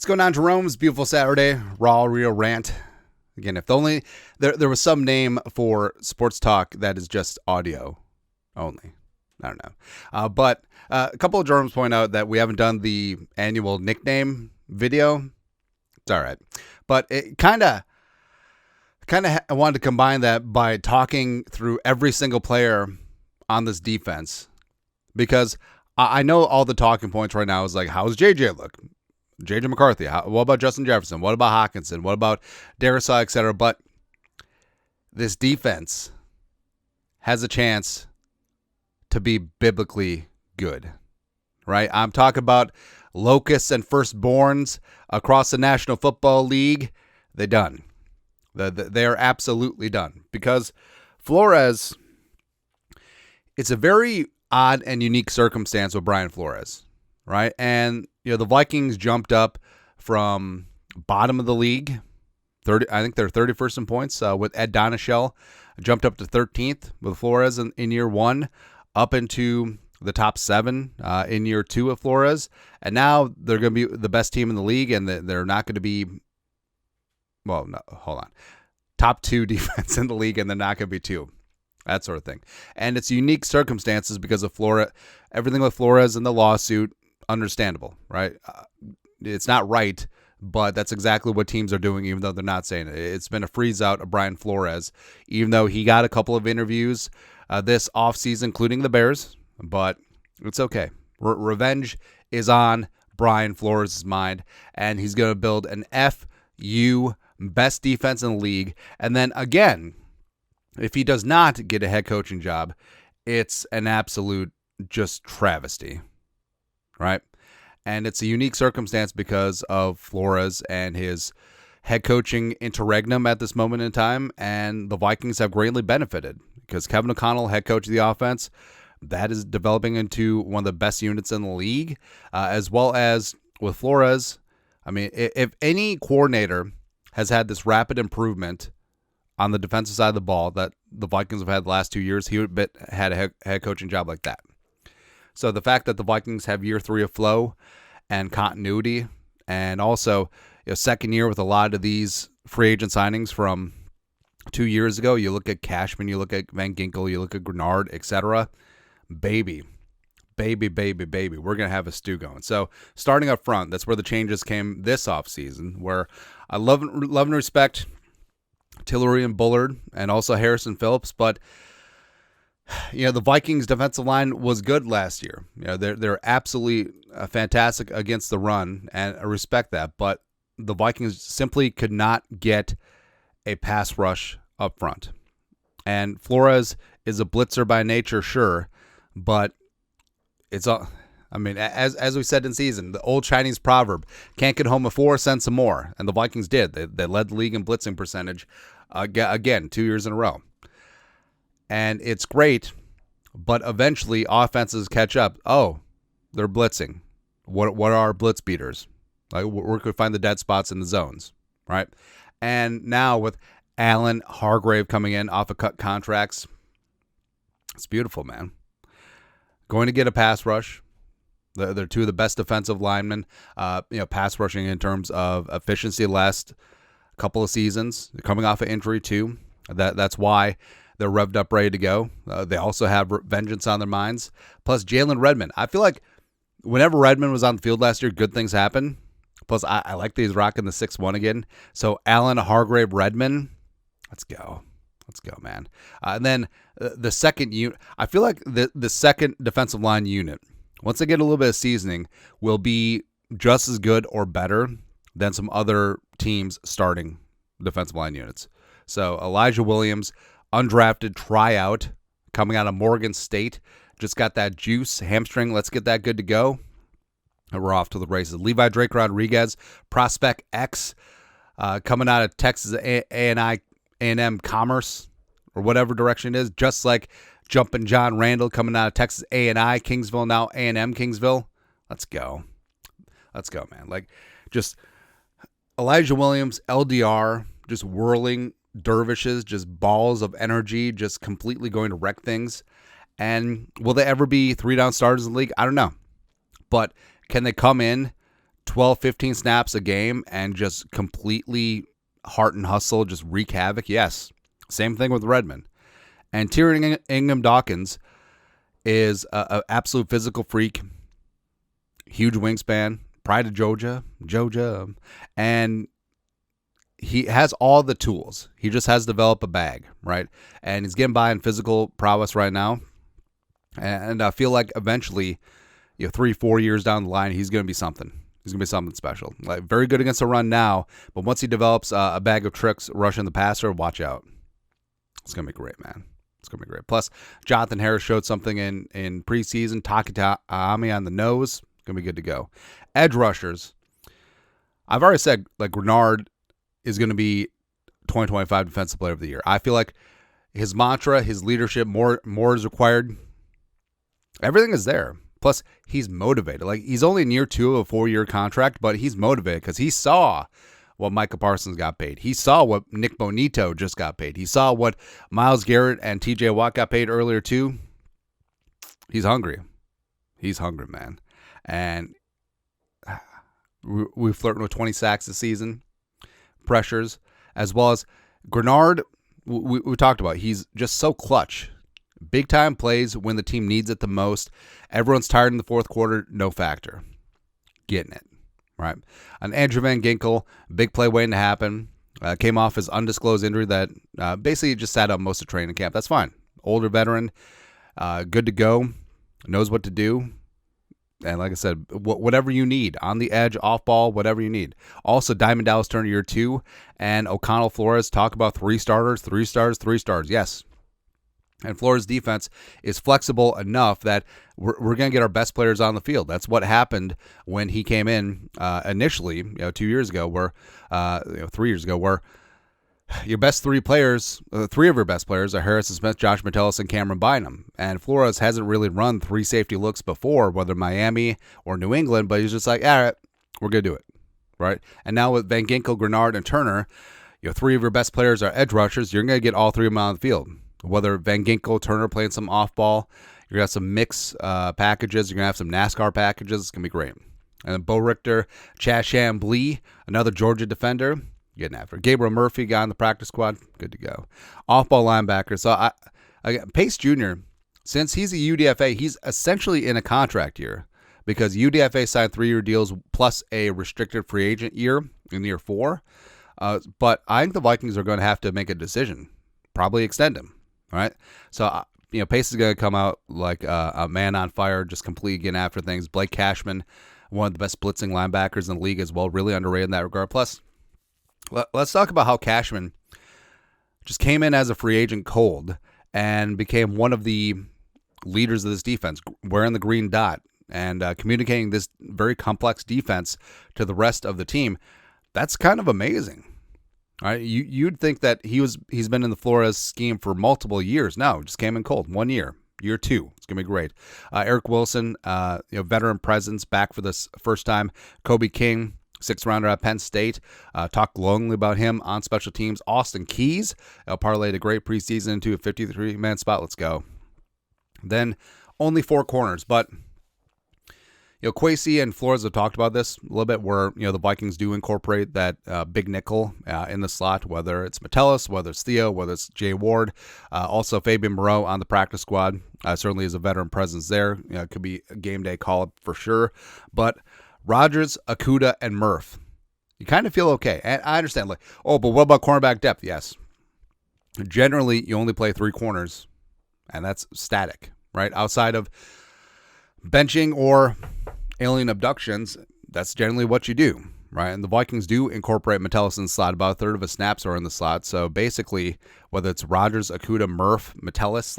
What's going on, Jerome's beautiful Saturday, raw, real rant. Again, if only there was some name for sports talk that is just audio only. I don't know. But a couple of Jeromes point out that we haven't done the annual nickname video. It's all right. But it kind of I wanted to combine that by talking through every single player on this defense. Because I know all the talking points right now is like, how's JJ look? JJ McCarthy. What about Justin Jefferson? What about Hockenson? What about Darrisaw, etc.? But this defense has a chance to be biblically good, right? I'm talking about locusts and firstborns across the National Football League. They're done. They're absolutely done because Flores, it's a very odd and unique circumstance with Brian Flores, right? And the Vikings jumped up from bottom of the league, I think they're 31st in points with Ed Donashell, jumped up to 13th with Flores in year one, up into the top 7 in year 2 of Flores, and now they're going to be the best team in the league, and they're not going to be, well, no, hold on, top 2 defense in the league, and they're not going to be 2. That sort of thing. And it's unique circumstances because of Flores, everything with Flores and the lawsuit, understandable, right? It's not right, but that's exactly what teams are doing, even though they're not saying it. It's been a freeze out of Brian Flores, even though he got a couple of interviews this offseason, including the Bears, but it's okay. Revenge is on Brian Flores' mind, and he's going to build an FU best defense in the league. And then again, if he does not get a head coaching job, it's an absolute just travesty, right? And it's a unique circumstance because of Flores and his head coaching interregnum at this moment in time, and the Vikings have greatly benefited because Kevin O'Connell, head coach of the offense, that is developing into one of the best units in the league, as well as with Flores. I mean, if any coordinator has had this rapid improvement on the defensive side of the ball that the Vikings have had the last 2 years, he would have had a head coaching job like that. So the fact that the Vikings have year 3 of flow and continuity, and also second year with a lot of these free agent signings from 2 years ago, you look at Cashman, you look at Van Ginkel, you look at Grenard, etc. Baby, we're going to have a stew going. So starting up front, that's where the changes came this offseason, where I love and respect Tillery and Bullard and also Harrison Phillips, but the Vikings defensive line was good last year. They're absolutely fantastic against the run, and I respect that, but the Vikings simply could not get a pass rush up front. And Flores is a blitzer by nature, sure, but it's all, I mean, as we said in season, the old Chinese proverb, can't get home before, send some more. And the Vikings did. They led the league in blitzing percentage again 2 years in a row. And it's great, but eventually offenses catch up. Oh, they're blitzing. What are blitz beaters? Like, where could we find the dead spots in the zones, right? And now with Allen, Hargrave coming in off of cut contracts, it's beautiful, man. Going to get a pass rush. They're 2 of the best defensive linemen, pass rushing in terms of efficiency the last couple of seasons. They're coming off an injury too. That's why they're revved up, ready to go. They also have vengeance on their minds. Plus Jalen Redmond. I feel like whenever Redmond was on the field last year, good things happen. Plus I like that he's rocking the 6'1" again. So Allen, Hargrave, Redmond, let's go. Let's go, man. And then the second unit, I feel like the second defensive line unit, once they get a little bit of seasoning, will be just as good or better than some other teams' starting defensive line units. So Elijah Williams, undrafted tryout, coming out of Morgan State, just got that juice, hamstring. Let's get that good to go. And we're off to the races. Levi Drake Rodriguez, prospect X, coming out of Texas A&M Commerce, or whatever direction it is, just like Jumpin' John Randall coming out of Texas A&I Kingsville, now A&M Kingsville. Let's go, man. Like, just Elijah Williams, LDR, just whirling dervishes, just balls of energy, just completely going to wreck things. And will they ever be 3-down starters in the league? I don't know. But can they come in 12, 15 snaps a game and just completely heart and hustle, just wreak havoc? Yes. Same thing with Redmond. And Tyrion Ingham-Dawkins is an absolute physical freak, huge wingspan, pride of Georgia, and he has all the tools. He just has to develop a bag, right? And he's getting by in physical prowess right now. And I feel like eventually, 3-4 years down the line, he's going to be something. He's going to be something special. Like, very good against the run now, but once he develops a bag of tricks rushing the passer, watch out. It's going to be great, man. It's going to be great. Plus, Jonathan Harris showed something in preseason. Takitami on the nose. Going to be good to go. Edge rushers. I've already said, like, Grenard is going to be 2025 Defensive Player of the Year. I feel like his mantra, his leadership, more is required. Everything is there. Plus, he's motivated. Like, he's only in year 2 of a 4-year contract, but he's motivated because he saw what Micah Parsons got paid. He saw what Nick Bonito just got paid. He saw what Myles Garrett and TJ Watt got paid earlier too. He's hungry. He's hungry, man. And we're flirting with 20 sacks this season. Pressures, as well as Grenard, we talked about. He's just so clutch. Big time plays when the team needs it the most. Everyone's tired in the fourth quarter, no factor. Getting it, right? And Andrew Van Ginkel, big play waiting to happen. Came off his undisclosed injury that basically just sat out most of training camp. That's fine. Older veteran, good to go, knows what to do. And like I said, whatever you need, on the edge, off ball, whatever you need. Also, Diamond Dallas Turner year 2, and O'Connell Flores, talk about 3 starters. Yes. And Flores' defense is flexible enough that we're going to get our best players on the field. That's what happened when he came in initially, 2 years ago, 3 years ago, where your best 3 players, 3 of your best players are Harrison Smith, Josh Metellus, and Cameron Bynum. And Flores hasn't really run 3 safety looks before, whether Miami or New England, but he's just like, all right, we're going to do it, right? And now with Van Ginkel, Grenard, and Turner, 3 of your best players are edge rushers. You're going to get all 3 of them on the field. Whether Van Ginkel, Turner playing some off-ball, you're going to have some mix packages. You're going to have some NASCAR packages. It's going to be great. And then Bo Richter, Chaz Chamblee, another Georgia defender, getting after. Gabriel Murphy, guy on the practice squad, good to go. Off-ball linebacker. So Pace Jr., since he's a UDFA, he's essentially in a contract year because UDFA signed 3-year deals plus a restricted free agent year in year 4. But I think the Vikings are going to have to make a decision, probably extend him. All right, so Pace is going to come out like a man on fire, just completely getting after things. Blake Cashman, one of the best blitzing linebackers in the league as well, really underrated in that regard. Plus, let's talk about how Cashman just came in as a free agent cold and became one of the leaders of this defense, wearing the green dot and communicating this very complex defense to the rest of the team. That's kind of amazing. All right, you'd think that he's been in the Flores scheme for multiple years. No, just came in cold. 1 year, year 2. It's gonna be great. Eric Wilson, veteran presence, back for this first time. Kobe King, 6th rounder at Penn State. Talked glowingly about him on special teams. Austin Keys parlayed a great preseason into a 53-man spot. Let's go. Then only 4 corners, but Kwesi and Flores have talked about this a little bit where, the Vikings do incorporate that big nickel in the slot, whether it's Metellus, whether it's Theo, whether it's Jay Ward. Also, Fabian Moreau on the practice squad certainly is a veteran presence there. It could be a game day call-up for sure. But Rodgers, Okudah, and Murph, you kind of feel okay. And I understand, but what about cornerback depth? Yes. Generally, you only play 3 corners, and that's static, right? Outside of benching or alien abductions, that's generally what you do, right? And the Vikings do incorporate Metellus in the slot. About a third of his snaps are in the slot. So basically, whether it's Rodgers, Okudah, Murph, Metellus,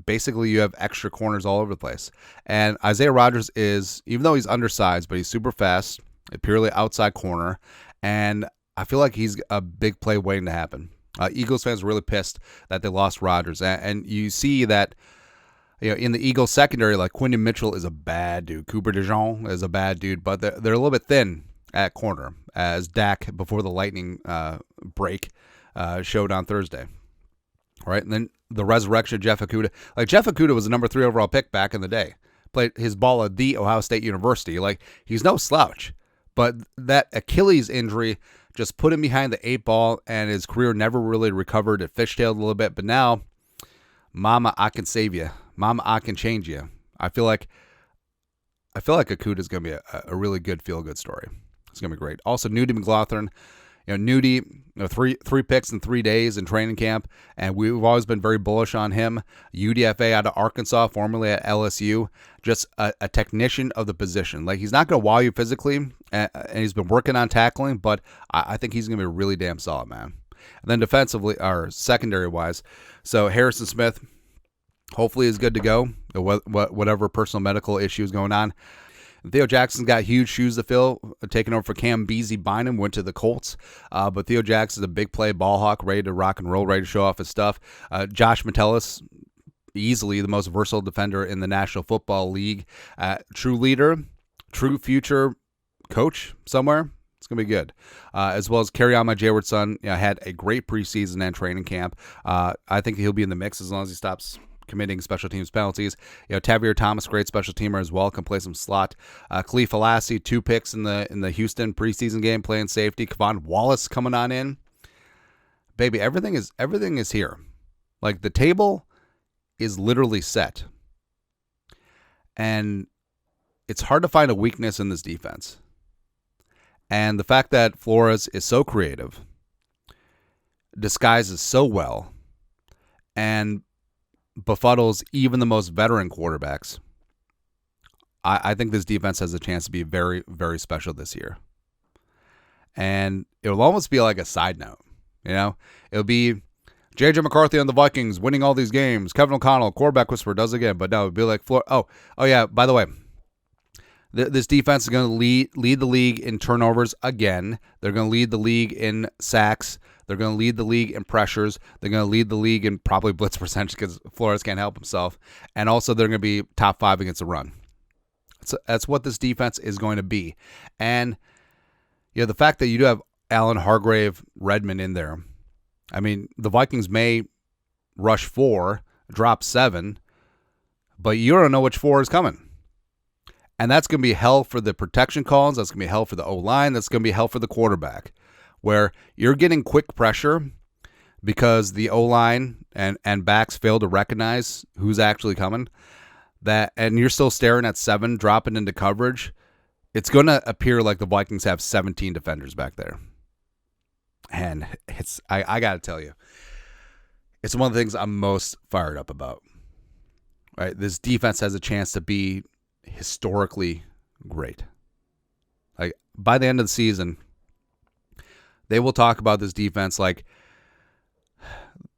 basically you have extra corners all over the place. And Isaiah Rodgers is, even though he's undersized, but he's super fast, a purely outside corner. And I feel like he's a big play waiting to happen. Eagles fans are really pissed that they lost Rodgers. And you see that in the Eagles secondary, like Quinton Mitchell is a bad dude. Cooper DeJean is a bad dude, but they're a little bit thin at corner, as Dak, before the lightning break, showed on Thursday. All right, and then the resurrection of Jeff Okudah. Jeff Okudah was the number 3 overall pick back in the day. Played his ball at the Ohio State University. He's no slouch. But that Achilles injury just put him behind the 8 ball, and his career never really recovered. It fishtailed a little bit, but now, mama, I can save you. Mama, I can change you. I feel like Akuda is going to be a really good feel-good story. It's going to be great. Also, Nudie McLaughlin. Nudie, three picks in 3 days in training camp, and we've always been very bullish on him. UDFA out of Arkansas, formerly at LSU, just a technician of the position. Like, he's not going to wow you physically, and he's been working on tackling, but I think he's going to be really damn solid, man. And then defensively, or secondary-wise, so Harrison Smith hopefully is good to go, whatever personal medical issue is going on. Theo Jackson's got huge shoes to fill, taking over for Cam Beasley Bynum, went to the Colts. But Theo Jackson's a big play ball hawk, ready to rock and roll, ready to show off his stuff. Josh Metellus, easily the most versatile defender in the National Football League. True leader, true future coach somewhere. It's going to be good. As well as Kerryon, my Jayward son, had a great preseason and training camp. I think he'll be in the mix as long as he stops committing special teams penalties. Tavierre Thomas, great special teamer as well, can play some slot. Khalif Alassi, 2 picks in the Houston preseason game, playing safety. Kevon Wallace coming on in. Baby, everything is here. Like, the table is literally set. And it's hard to find a weakness in this defense. And the fact that Flores is so creative, disguises so well, and befuddles even the most veteran quarterbacks, I think this defense has a chance to be very, very special this year. And it'll almost be like a side note. It'll be J.J. McCarthy on the Vikings winning all these games. Kevin O'Connell, quarterback whisperer, does it again. But no, it'll be like, oh yeah, by the way, this defense is going to lead the league in turnovers again. They're going to lead the league in sacks. They're going to lead the league in pressures. They're going to lead the league in probably blitz percentage because Flores can't help himself. And also, they're going to be top 5 against the run. That's what this defense is going to be. And the fact that you do have Allen, Hargrave, Redmond in there. I mean, the Vikings may rush 4, drop 7, but you don't know which 4 is coming. And that's going to be hell for the protection calls. That's going to be hell for the O-line. That's going to be hell for the quarterback, where you're getting quick pressure because the O-line and backs fail to recognize who's actually coming, and you're still staring at 7, dropping into coverage, it's going to appear like the Vikings have 17 defenders back there. And I got to tell you, it's one of the things I'm most fired up about. Right? This defense has a chance to be historically great. Like, by the end of the season, they will talk about this defense like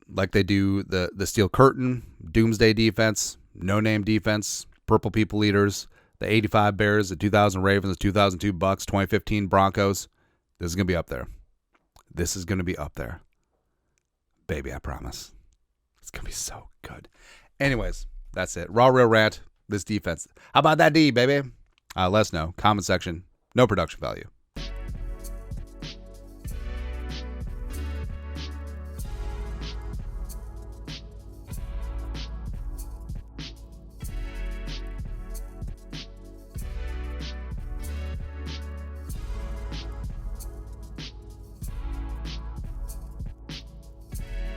they do the Steel Curtain, Doomsday defense, no-name defense, Purple People Eaters, the 85 Bears, the 2000 Ravens, the 2002 Bucks, 2015 Broncos. This is going to be up there. This is going to be up there. Baby, I promise. It's going to be so good. Anyways, that's it. Raw Real Rant, this defense. How about that D, baby? Let us know. Comment section. No production value.